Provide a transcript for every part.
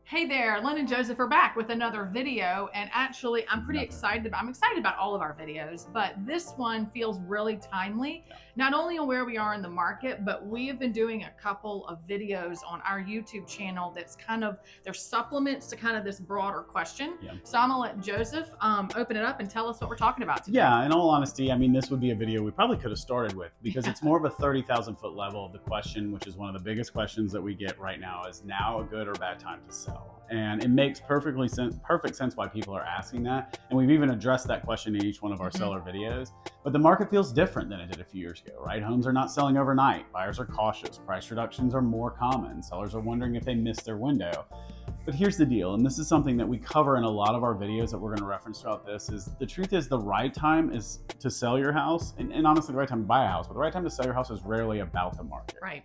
Hey there, Lynn and Joseph are back with another video, and actually I'm excited about all of our videos, but this one feels really timely, not only on where we are in the market, but we have been doing a couple of videos on our YouTube channel that's they're supplements to kind of this broader question. So I'm gonna let Joseph open it up and tell us what we're talking about today. Yeah, in all honesty, I mean, this would be a video we probably could have started with because it's more of a 30,000 foot level of the question, which is one of the biggest questions that we get right now: is now a good or bad time to sell? And it makes perfect sense why people are asking that. And we've even addressed that question in each one of our seller videos. But the market feels different than it did a few years ago, right? Homes are not selling overnight. Buyers are cautious. Price reductions are more common. Sellers are wondering if they missed their window. But here's the deal, and this is something that we cover in a lot of our videos that we're going to reference throughout this, is the truth is the right time is to sell your house, and honestly the right time to buy a house, but the right time to sell your house is rarely about the market. Right.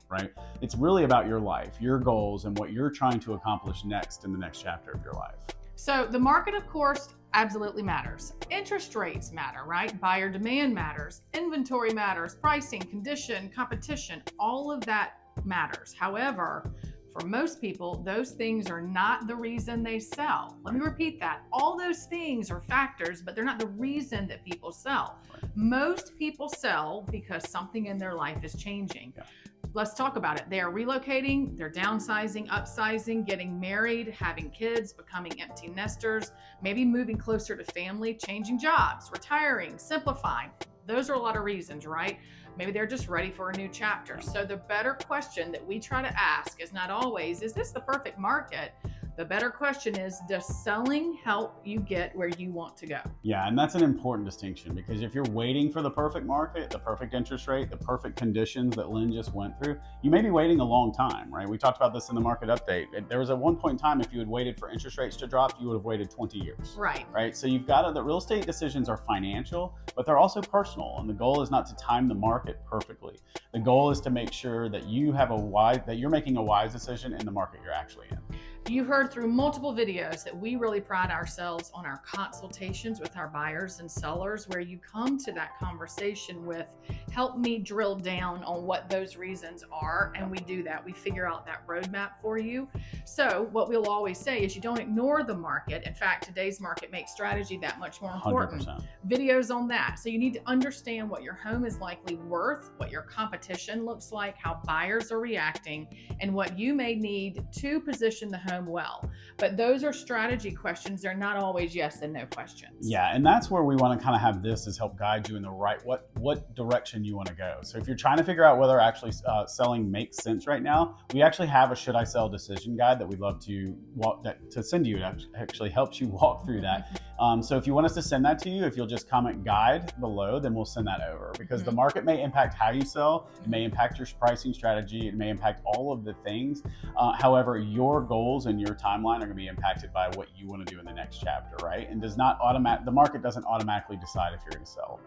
It's really about your life, your goals, and what you're trying to accomplish next in the next chapter of your life. So the market, of course, absolutely matters. Interest rates matter, right? Buyer demand matters, inventory matters, pricing, condition, competition, all of that matters. However, for most people, those things are not the reason they sell. Let me repeat that. All those things are factors, but they're not the reason that people sell. Most people sell because something in their life is changing. Let's talk about it. They are relocating, they're downsizing, upsizing, getting married, having kids, becoming empty nesters, maybe moving closer to family, changing jobs, retiring, simplifying. Those are a lot of reasons, right? Maybe they're just ready for a new chapter. So the better question that we try to ask is not always, is this the perfect market? The better question is, does selling help you get where you want to go? Yeah, and that's an important distinction, because if you're waiting for the perfect market, the perfect interest rate, the perfect conditions that Lynn just went through, you may be waiting a long time, right? We talked about this in the market update. There was at one point in time, if you had waited for interest rates to drop, you would have waited 20 years. Right? So you've got the real estate decisions are financial, but they're also personal. And the goal is not to time the market perfectly. The goal is to make sure that you're making a wise decision in the market you're actually in. You heard through multiple videos that we really pride ourselves on our consultations with our buyers and sellers, where you come to that conversation with, help me drill down on what those reasons are. And we do that. We figure out that roadmap for you. So what we'll always say is you don't ignore the market. In fact, today's market makes strategy that much more important. 100%. Videos on that. So you need to understand what your home is likely worth, what your competition looks like, how buyers are reacting, and what you may need to position the home well. But those are strategy questions. They're not always yes and no questions. Yeah, and that's where we want to kind of have this is help guide you in the right, what direction you want to go. So if you're trying to figure out whether actually selling makes sense right now, we actually have a should I sell decision guide that we'd love to send you. It actually helps you walk through that. So if you want us to send that to you, if you'll just comment guide below, then we'll send that over, because the market may impact how you sell. It may impact your pricing strategy. It may impact all of the things. However, your goals and your timeline are going to be impacted by what you want to do in the next chapter, right? And the market doesn't automatically decide if you're going to sell.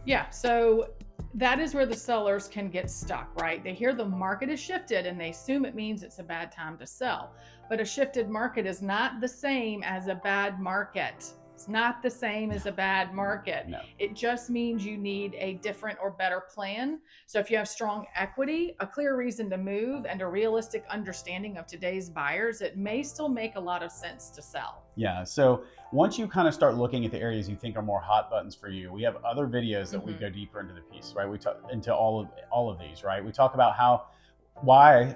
Yeah, so that is where the sellers can get stuck, right? They hear the market has shifted and they assume it means it's a bad time to sell. But a shifted market is not the same as a bad market. It's not the same as a bad market. No. It just means you need a different or better plan. So if you have strong equity, a clear reason to move, and a realistic understanding of today's buyers, it may still make a lot of sense to sell. Yeah, so once you kind of start looking at the areas you think are more hot buttons for you, we have other videos that we go deeper into the piece, right? We talk into all of these, right? We talk about why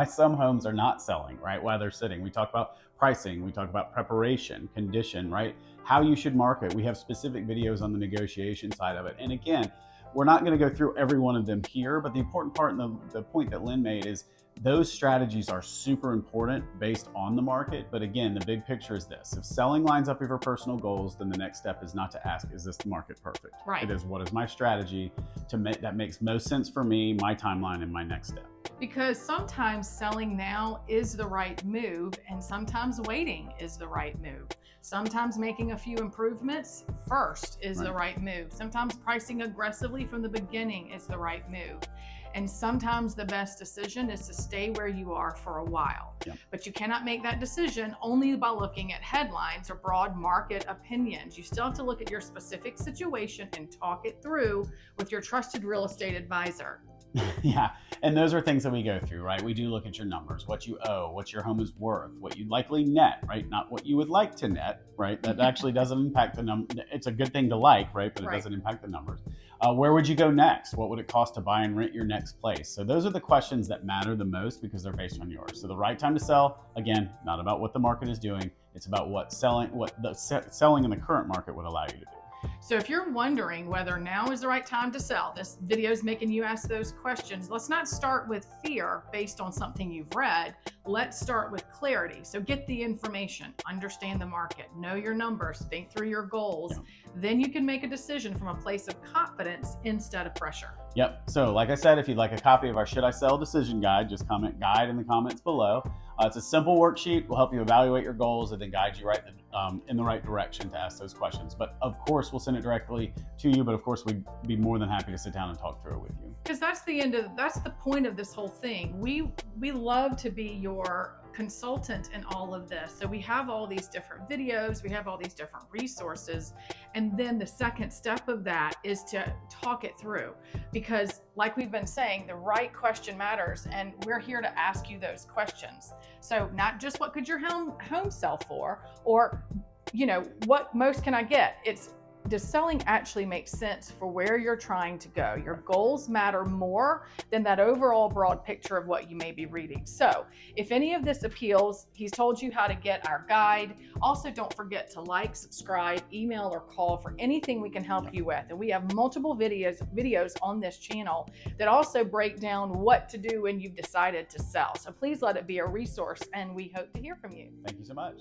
some homes are not selling, right? Why they're sitting. We talk about pricing. We talk about preparation, condition, right? How you should market. We have specific videos on the negotiation side of it. And again, we're not going to go through every one of them here, but the important part and the point that Lynn made is those strategies are super important based on the market. But again, the big picture is this: if selling lines up with your personal goals, then the next step is not to ask, is this the market perfect? Right. It is, what is my strategy that makes most sense for me, my timeline, and my next step? Because sometimes selling now is the right move, and sometimes waiting is the right move. Sometimes making a few improvements first is the right move. Sometimes pricing aggressively from the beginning is the right move. And sometimes the best decision is to stay where you are for a while. But you cannot make that decision only by looking at headlines or broad market opinions. You still have to look at your specific situation and talk it through with your trusted real estate advisor. Yeah, and those are things that we go through, right? We do look at your numbers, what you owe, what your home is worth, what you'd likely net, right? Not what you would like to net, right? That actually doesn't impact the number. It's a good thing to like, right? But it Right. doesn't impact the numbers. Where would you go next? What would it cost to buy and rent your next place? So those are the questions that matter the most because they're based on yours. So the right time to sell, again, not about what the market is doing. It's about what selling in the current market would allow you to do. So if you're wondering whether now is the right time to sell, this video is making you ask those questions. Let's not start with fear based on something you've read. Let's start with clarity. So get the information, understand the market, know your numbers, think through your goals. Yeah. Then you can make a decision from a place of confidence instead of pressure. Yep. So like I said, if you'd like a copy of our Should I Sell decision guide, just comment guide in the comments below. It's a simple worksheet. We'll help you evaluate your goals and then guide you in the right direction to ask those questions. But of course, we'll send it directly to you. But of course, we'd be more than happy to sit down and talk through it with you. Because that's the point of this whole thing. We love to be your consultant in all of this. So we have all these different videos, we have all these different resources. And then the second step of that is to talk it through. Because like we've been saying, the right question matters. And we're here to ask you those questions. So not just what could your home sell for, or, what most can I get? It's, does selling actually make sense for where you're trying to go? Your goals matter more than that overall broad picture of what you may be reading. So if any of this appeals, he's told you how to get our guide. Also, don't forget to like, subscribe, email, or call for anything we can help you with. And we have multiple videos on this channel that also break down what to do when you've decided to sell. So please let it be a resource, and we hope to hear from you. Thank you so much.